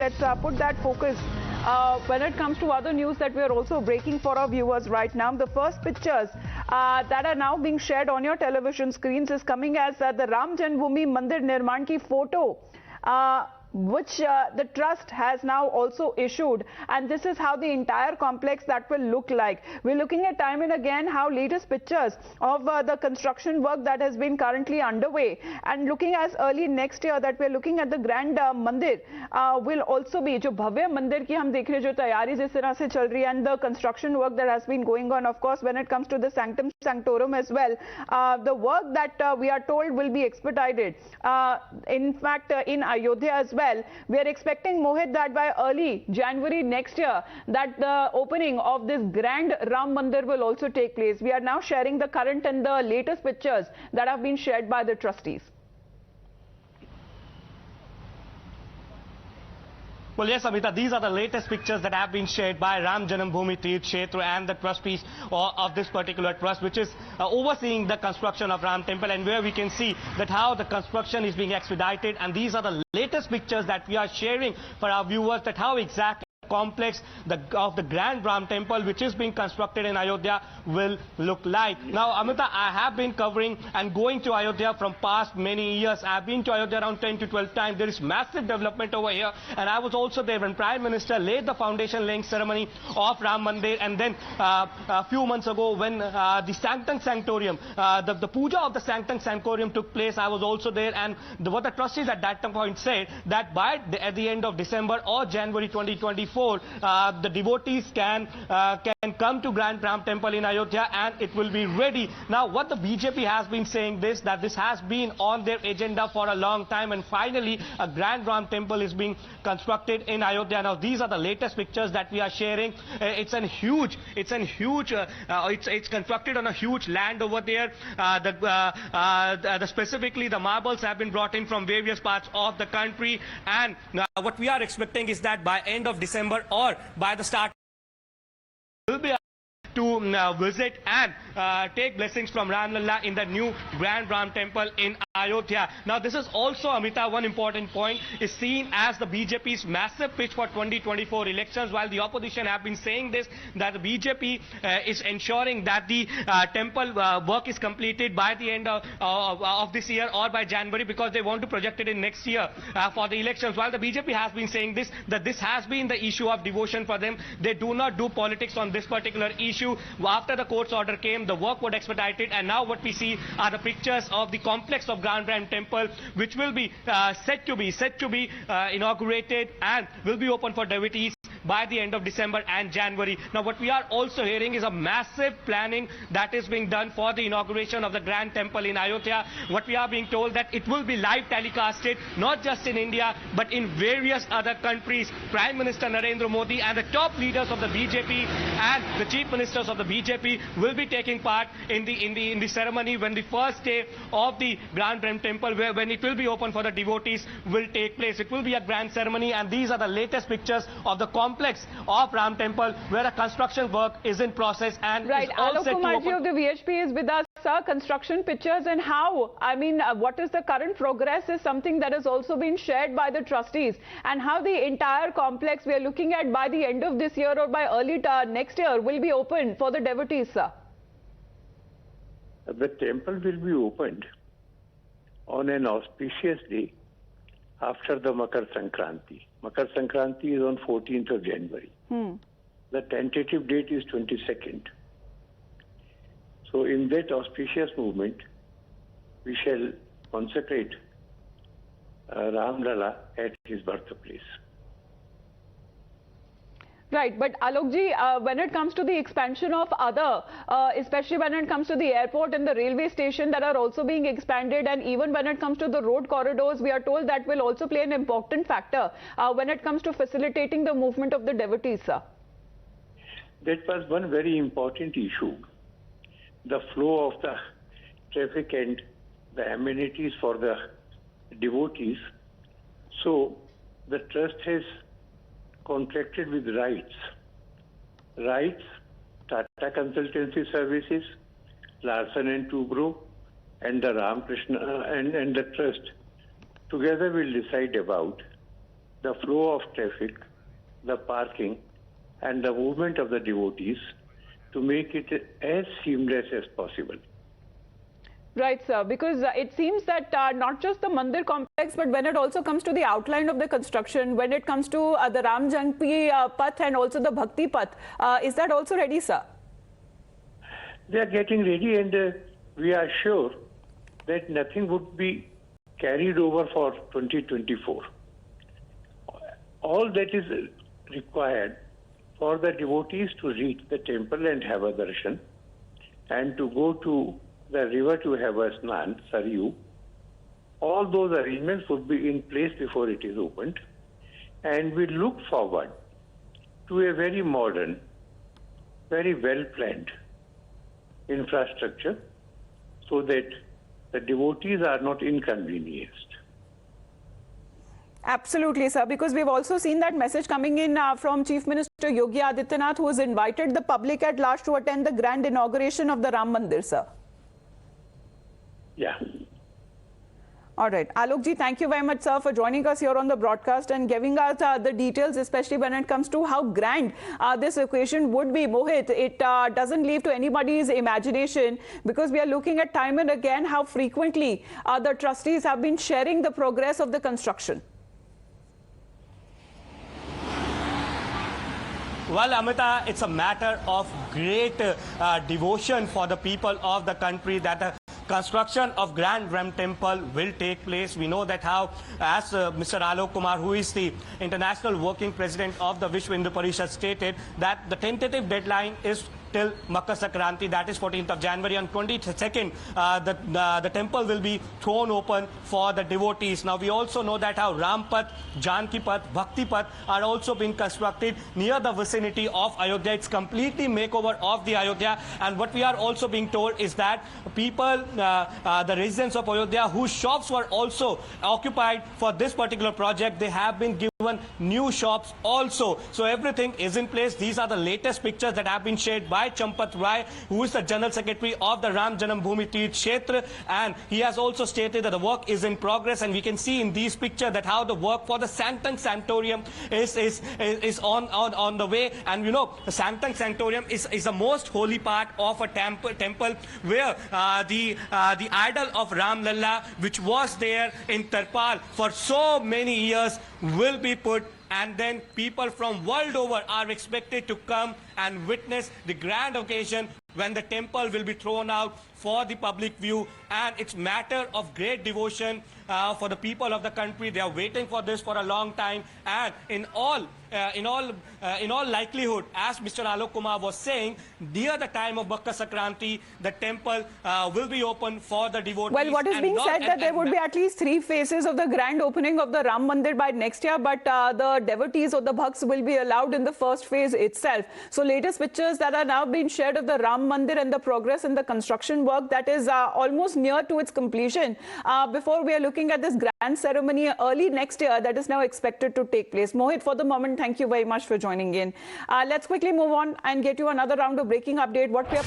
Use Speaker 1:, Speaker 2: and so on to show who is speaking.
Speaker 1: let's put that focus when it comes to other news that we are also breaking for our viewers right now. The first pictures that are now being shared on your television screens is coming as the Ram Janmbhoomi Mandir Nirman ki photo, which the trust has now also issued, and this is how the entire complex that will look like. We're looking at time and again how latest pictures of the construction work that has been currently underway, and looking as early next year that we're looking at the grand Mandir will also be जो भव्य मंदिर की हम देख रहे हैं जो तैयारी जिस तरह से चल रही है, and the construction work that has been going on, of course when it comes to the sanctum sanctorum as well, the work that we are told will be expedited. In fact in Ayodhya as well, we are expecting, Mohit, that by early January next year that the opening of this grand Ram Mandir will also take place. We are now sharing the current and the latest pictures that have been shared by the trustees.
Speaker 2: Well, yes, Amita, these are the latest pictures that have been shared by Ram Janmbhoomi Tirth Kshetra and the trustees of this particular trust, which is overseeing the construction of Ram Temple, and where we can see that how the construction is being expedited. And these are the latest pictures that we are sharing for our viewers, that how exactly complex of the grand Ram Temple, which is being constructed in Ayodhya, will look like. Now, Amita, I have been covering and going to Ayodhya from past many years. I have been to Ayodhya around 10 to 12 times. There is massive development over here, and I was also there when Prime Minister laid the foundation laying ceremony of Ram Mandir, and then a few months ago when the Sanctum Sanctorium, the puja of the Sanctum Sanctorium took place, I was also there, and what the trustees at that point said that at the end of December or January 2024, the devotees can come to Grand Ram Temple in Ayodhya and it will be ready. Now, what the BJP has been saying that this has been on their agenda for a long time, and finally a Grand Ram Temple is being constructed in Ayodhya. Now, these are the latest pictures that we are sharing. It's constructed on a huge land over there. Specifically, the marbles have been brought in from various parts of the country, and what we are expecting is that by end of December or by the start will be to visit and take blessings from Ram Lalla in the new Grand Ram Temple in Ayodhya. Now, this is also, Amita, one important point, is seen as the BJP's massive pitch for 2024 elections. While the opposition have been saying this, that the BJP is ensuring that the temple work is completed by the end of this year or by January, because they want to project it in next year for the elections. While the BJP has been saying this, that this has been the issue of devotion for them. They do not do politics on this particular issue. After the court's order came, the work was expedited, and now what we see are the pictures of the complex of Grand Ram Temple, which will be set to be inaugurated and will be open for devotees by the end of December and January. Now, what we are also hearing is a massive planning that is being done for the inauguration of the Grand Temple in Ayodhya. What we are being told that it will be live telecasted, not just in India, but in various other countries. Prime Minister Narendra Modi and the top leaders of the BJP and the chief ministers of the BJP will be taking part in the ceremony when the first day of the Grand Ram Temple, when it will be open for the devotees, will take place. It will be a grand ceremony, and these are the latest pictures of the complex of Ram Temple, where a construction work is in process and
Speaker 1: right.
Speaker 2: Is all
Speaker 1: Alok
Speaker 2: set to
Speaker 1: Kumar
Speaker 2: open.
Speaker 1: of the VHP is with us. Sir, construction pictures and how, I mean, what is the current progress is something that has also been shared by the trustees, and how the entire complex we are looking at by the end of this year or by early next year will be open for the devotees, sir.
Speaker 3: The temple will be opened on an auspicious day after the Makar Sankranti. Makar Sankranti is on 14th of January. The tentative date is 22nd. So in that auspicious movement, we shall consecrate Ram Lalla at his birthplace.
Speaker 1: Right, but Alokji, when it comes to the expansion of other, especially when it comes to the airport and the railway station that are also being expanded, and even when it comes to the road corridors, we are told that will also play an important factor when it comes to facilitating the movement of the devotees, sir.
Speaker 3: That was one very important issue. The flow of the traffic and the amenities for the devotees. So the trust has contracted with RITES, Tata Consultancy Services, Larsen & Toubro, and the Ramakrishna and the trust together will decide about the flow of traffic, the parking, and the movement of the devotees to make it as seamless as possible.
Speaker 1: Right, sir, because it seems that not just the Mandir complex, but when it also comes to the outline of the construction, when it comes to the Ram Janmbhoomi Path and also the Bhakti Path, is that also ready, sir?
Speaker 3: They are getting ready, and we are sure that nothing would be carried over for 2024. All that is required for the devotees to reach the temple and have a darshan, and to go to the river to have a snan, Saryu. All those arrangements would be in place before it is opened, and we look forward to a very modern, very well-planned infrastructure so that the devotees are not inconvenienced.
Speaker 1: Absolutely, sir, because we've also seen that message coming in from Chief Minister Yogi Adityanath, who has invited the public at large to attend the grand inauguration of the Ram Mandir, sir.
Speaker 3: Yeah.
Speaker 1: All right. Alok ji, thank you very much, sir, for joining us here on the broadcast and giving us the details, especially when it comes to how grand this occasion would be. Mohit, it doesn't leave to anybody's imagination, because we are looking at time and again how frequently the trustees have been sharing the progress of the construction.
Speaker 2: Well, Amita, it's a matter of great devotion for the people of the country that the construction of Grand Ram Temple will take place. We know that how, as Mr. Alok Kumar, who is the International Working President of the Vishwa Hindu Parishad, stated that the tentative deadline is till Makar Sankranti, that is 14th of January. On 22nd, the temple will be thrown open for the devotees. Now, we also know that how Ram Path, Janki Path, Bhakti Path are also being constructed near the vicinity of Ayodhya. It's completely makeover of the Ayodhya. And what we are also being told is that people, the residents of Ayodhya whose shops were also occupied for this particular project, they have been given new shops also. So everything is in place. These are the latest pictures that have been shared by Champat Rai, who is the General Secretary of the Ram Janmbhoomi Tirth Kshetra, and he has also stated that the work is in progress, and we can see in these pictures that how the work for the Sanctum Sanctorium is on the way. And you know, the Sanctum Sanctorium is the most holy part of a temple where the idol of Ram Lalla, which was there in Tarpal for so many years, will be put, and then people from world over are expected to come and witness the grand occasion when the temple will be thrown out for the public view. And it's matter of great devotion for the people of the country. They are waiting for this for a long time, and in all likelihood, as Mr. Alok Kumar was saying, near the time of Makar Sankranti, the temple will be open for the devotees.
Speaker 1: Well, what is being said that there would be at least 3 phases of the grand opening of the Ram Mandir by next year, but the devotees or the bhaks will be allowed in the first phase itself. So latest pictures that are now being shared of the Ram Mandir and the progress in the construction work that is almost near to its completion. Before we are looking at this grand ceremony early next year that is now expected to take place. Mohit, for the moment, thank you very much for joining in. Let's quickly move on and get you another round of breaking update. What we are